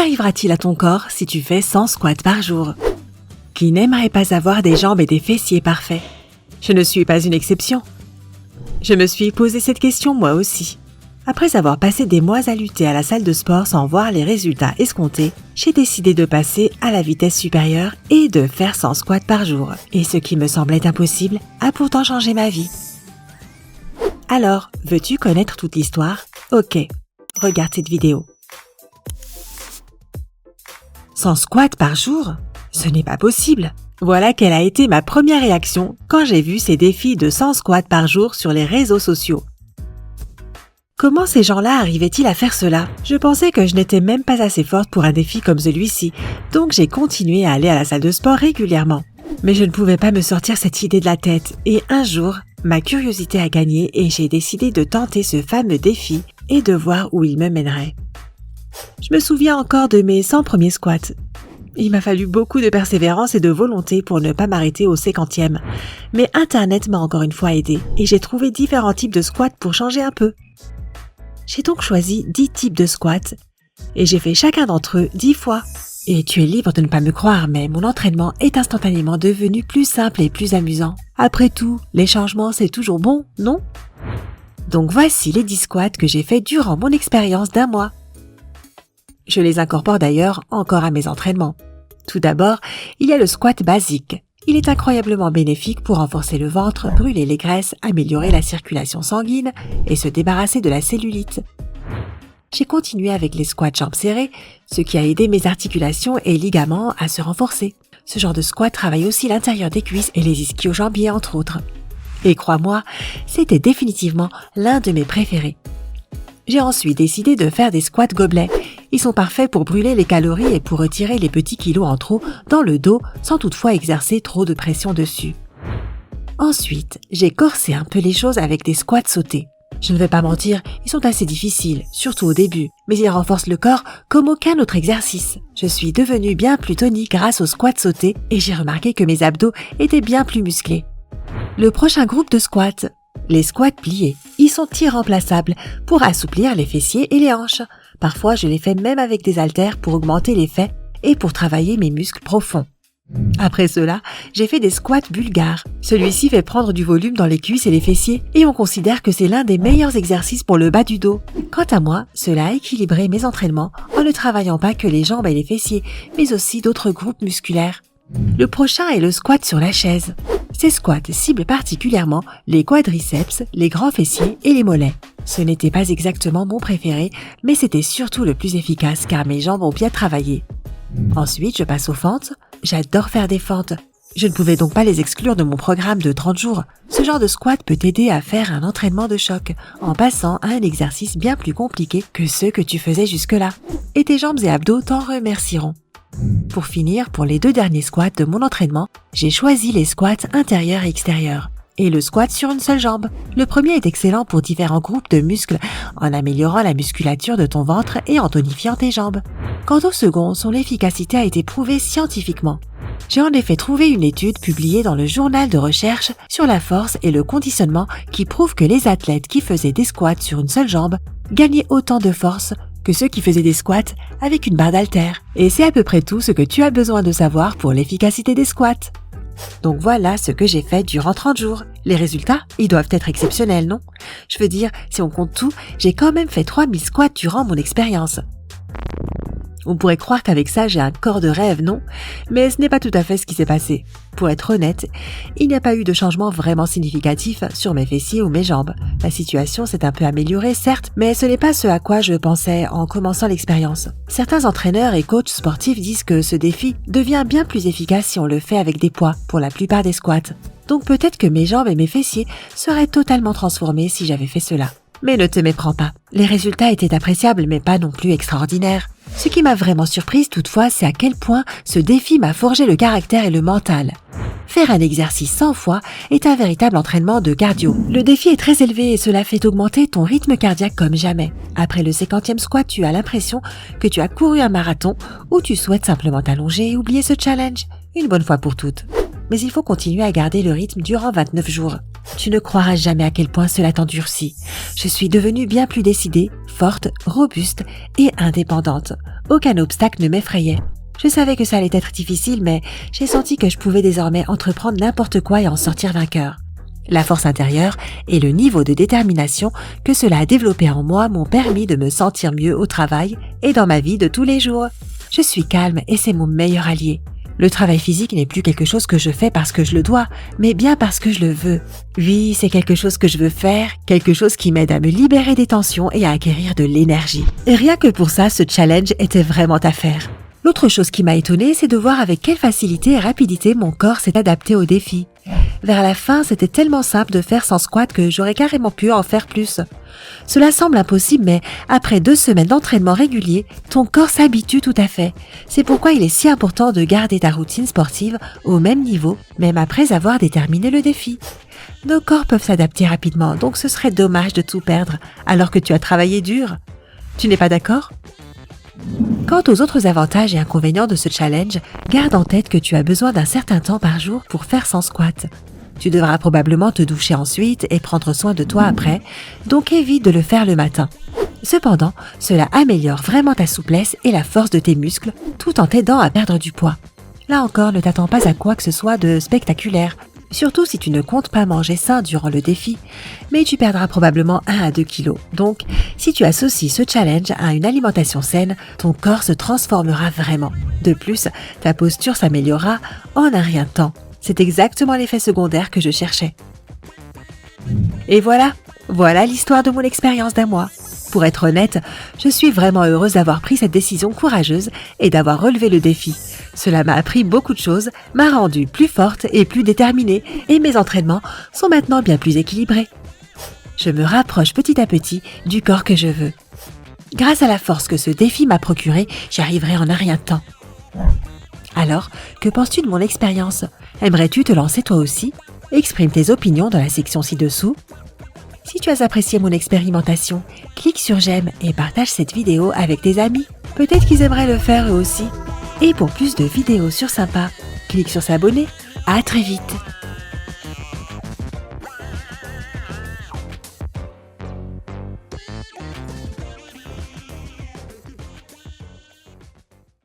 qu'arrivera-t-il à ton corps si tu fais 100 squats par jour? Qui n'aimerait pas avoir des jambes et des fessiers parfaits? Je ne suis pas une exception. Je me suis posé cette question moi aussi. Après avoir passé des mois à lutter à la salle de sport sans voir les résultats escomptés, j'ai décidé de passer à la vitesse supérieure et de faire 100 squats par jour. Et ce qui me semblait impossible a pourtant changé ma vie. Alors, veux-tu connaître toute l'histoire? Ok, regarde cette vidéo. 100 squats par jour? Ce n'est pas possible. Voilà quelle a été ma première réaction quand j'ai vu ces défis de 100 squats par jour sur les réseaux sociaux. Comment ces gens-là arrivaient-ils à faire cela? Je pensais que je n'étais même pas assez forte pour un défi comme celui-ci, donc j'ai continué à aller à la salle de sport régulièrement. Mais je ne pouvais pas me sortir cette idée de la tête, et un jour, ma curiosité a gagné et j'ai décidé de tenter ce fameux défi et de voir où il me mènerait. Je me souviens encore de mes 100 premiers squats. Il m'a fallu beaucoup de persévérance et de volonté pour ne pas m'arrêter au 50e. Mais Internet m'a encore une fois aidé et j'ai trouvé différents types de squats pour changer un peu. J'ai donc choisi 10 types de squats et j'ai fait chacun d'entre eux 10 fois. Et tu es libre de ne pas me croire, mais mon entraînement est instantanément devenu plus simple et plus amusant. Après tout, les changements c'est toujours bon, non? Donc voici les 10 squats que j'ai fait durant mon expérience d'un mois. Je les incorpore d'ailleurs encore à mes entraînements. Tout d'abord, il y a le squat basique. Il est incroyablement bénéfique pour renforcer le ventre, brûler les graisses, améliorer la circulation sanguine et se débarrasser de la cellulite. J'ai continué avec les squats jambes serrées, ce qui a aidé mes articulations et ligaments à se renforcer. Ce genre de squat travaille aussi l'intérieur des cuisses et les ischio-jambiers entre autres. Et crois-moi, c'était définitivement l'un de mes préférés. J'ai ensuite décidé de faire des squats gobelets. Ils sont parfaits pour brûler les calories et pour retirer les petits kilos en trop dans le dos sans toutefois exercer trop de pression dessus. Ensuite, j'ai corsé un peu les choses avec des squats sautés. Je ne vais pas mentir, ils sont assez difficiles, surtout au début, mais ils renforcent le corps comme aucun autre exercice. Je suis devenue bien plus tonique grâce aux squats sautés et j'ai remarqué que mes abdos étaient bien plus musclés. Le prochain groupe de squats, les squats pliés. Ils sont irremplaçables pour assouplir les fessiers et les hanches. Parfois, je les fais même avec des haltères pour augmenter l'effet et pour travailler mes muscles profonds. Après cela, j'ai fait des squats bulgares. Celui-ci fait prendre du volume dans les cuisses et les fessiers et on considère que c'est l'un des meilleurs exercices pour le bas du dos. Quant à moi, cela a équilibré mes entraînements en ne travaillant pas que les jambes et les fessiers, mais aussi d'autres groupes musculaires. Le prochain est le squat sur la chaise. Ces squats ciblent particulièrement les quadriceps, les grands fessiers et les mollets. Ce n'était pas exactement mon préféré, mais c'était surtout le plus efficace car mes jambes ont bien travaillé. Ensuite, je passe aux fentes. J'adore faire des fentes. Je ne pouvais donc pas les exclure de mon programme de 30 jours. Ce genre de squat peut t'aider à faire un entraînement de choc en passant à un exercice bien plus compliqué que ceux que tu faisais jusque-là. Et tes jambes et abdos t'en remercieront. Pour finir, pour les 2 derniers squats de mon entraînement, j'ai choisi les squats intérieurs et extérieurs et le squat sur une seule jambe. Le premier est excellent pour différents groupes de muscles en améliorant la musculature de ton ventre et en tonifiant tes jambes. Quant au second, son efficacité a été prouvée scientifiquement. J'ai en effet trouvé une étude publiée dans le journal de recherche sur la force et le conditionnement qui prouve que les athlètes qui faisaient des squats sur une seule jambe gagnaient autant de force que ceux qui faisaient des squats avec une barre d'haltères. Et c'est à peu près tout ce que tu as besoin de savoir pour l'efficacité des squats. Donc voilà ce que j'ai fait durant 30 jours. Les résultats, ils doivent être exceptionnels, non? Je veux dire, si on compte tout, j'ai quand même fait 3000 squats durant mon expérience. On pourrait croire qu'avec ça, j'ai un corps de rêve, non? Mais ce n'est pas tout à fait ce qui s'est passé. Pour être honnête, il n'y a pas eu de changement vraiment significatif sur mes fessiers ou mes jambes. La situation s'est un peu améliorée, certes, mais ce n'est pas ce à quoi je pensais en commençant l'expérience. Certains entraîneurs et coachs sportifs disent que ce défi devient bien plus efficace si on le fait avec des poids, pour la plupart des squats. Donc peut-être que mes jambes et mes fessiers seraient totalement transformés si j'avais fait cela. Mais ne te méprends pas. Les résultats étaient appréciables, mais pas non plus extraordinaires. Ce qui m'a vraiment surprise toutefois, c'est à quel point ce défi m'a forgé le caractère et le mental. Faire un exercice 100 fois est un véritable entraînement de cardio. Le défi est très élevé et cela fait augmenter ton rythme cardiaque comme jamais. Après le 50e squat, tu as l'impression que tu as couru un marathon ou tu souhaites simplement t'allonger et oublier ce challenge une bonne fois pour toutes. Mais il faut continuer à garder le rythme durant 29 jours. Tu ne croiras jamais à quel point cela t'endurcit. Je suis devenue bien plus décidée, forte, robuste et indépendante. Aucun obstacle ne m'effrayait. Je savais que ça allait être difficile, mais j'ai senti que je pouvais désormais entreprendre n'importe quoi et en sortir vainqueur. La force intérieure et le niveau de détermination que cela a développé en moi m'ont permis de me sentir mieux au travail et dans ma vie de tous les jours. Je suis calme et c'est mon meilleur allié. Le travail physique n'est plus quelque chose que je fais parce que je le dois, mais bien parce que je le veux. Oui, c'est quelque chose que je veux faire, quelque chose qui m'aide à me libérer des tensions et à acquérir de l'énergie. Et rien que pour ça, ce challenge était vraiment à faire. L'autre chose qui m'a étonnée, c'est de voir avec quelle facilité et rapidité mon corps s'est adapté au défi. Vers la fin, c'était tellement simple de faire sans squat que j'aurais carrément pu en faire plus. Cela semble impossible, mais après 2 semaines d'entraînement régulier, ton corps s'habitue tout à fait. C'est pourquoi il est si important de garder ta routine sportive au même niveau, même après avoir déterminé le défi. Nos corps peuvent s'adapter rapidement, donc ce serait dommage de tout perdre alors que tu as travaillé dur. Tu n'es pas d'accord ? Quant aux autres avantages et inconvénients de ce challenge, garde en tête que tu as besoin d'un certain temps par jour pour faire sans squat. Tu devras probablement te doucher ensuite et prendre soin de toi après, donc évite de le faire le matin. Cependant, cela améliore vraiment ta souplesse et la force de tes muscles, tout en t'aidant à perdre du poids. Là encore, ne t'attends pas à quoi que ce soit de spectaculaire, surtout si tu ne comptes pas manger sain durant le défi, mais tu perdras probablement 1 à 2 kilos. Donc, si tu associes ce challenge à une alimentation saine, ton corps se transformera vraiment. De plus, ta posture s'améliorera en un rien de temps. C'est exactement l'effet secondaire que je cherchais. Et voilà l'histoire de mon expérience d'un mois. Pour être honnête, je suis vraiment heureuse d'avoir pris cette décision courageuse et d'avoir relevé le défi. Cela m'a appris beaucoup de choses, m'a rendue plus forte et plus déterminée, et mes entraînements sont maintenant bien plus équilibrés. Je me rapproche petit à petit du corps que je veux. Grâce à la force que ce défi m'a procurée, j'y arriverai en un rien de temps. Alors, que penses-tu de mon expérience ? Aimerais-tu te lancer toi aussi ? Exprime tes opinions dans la section ci-dessous. Si tu as apprécié mon expérimentation, clique sur j'aime et partage cette vidéo avec tes amis. Peut-être qu'ils aimeraient le faire eux aussi. Et pour plus de vidéos sur Sympa, clique sur s'abonner. À très vite.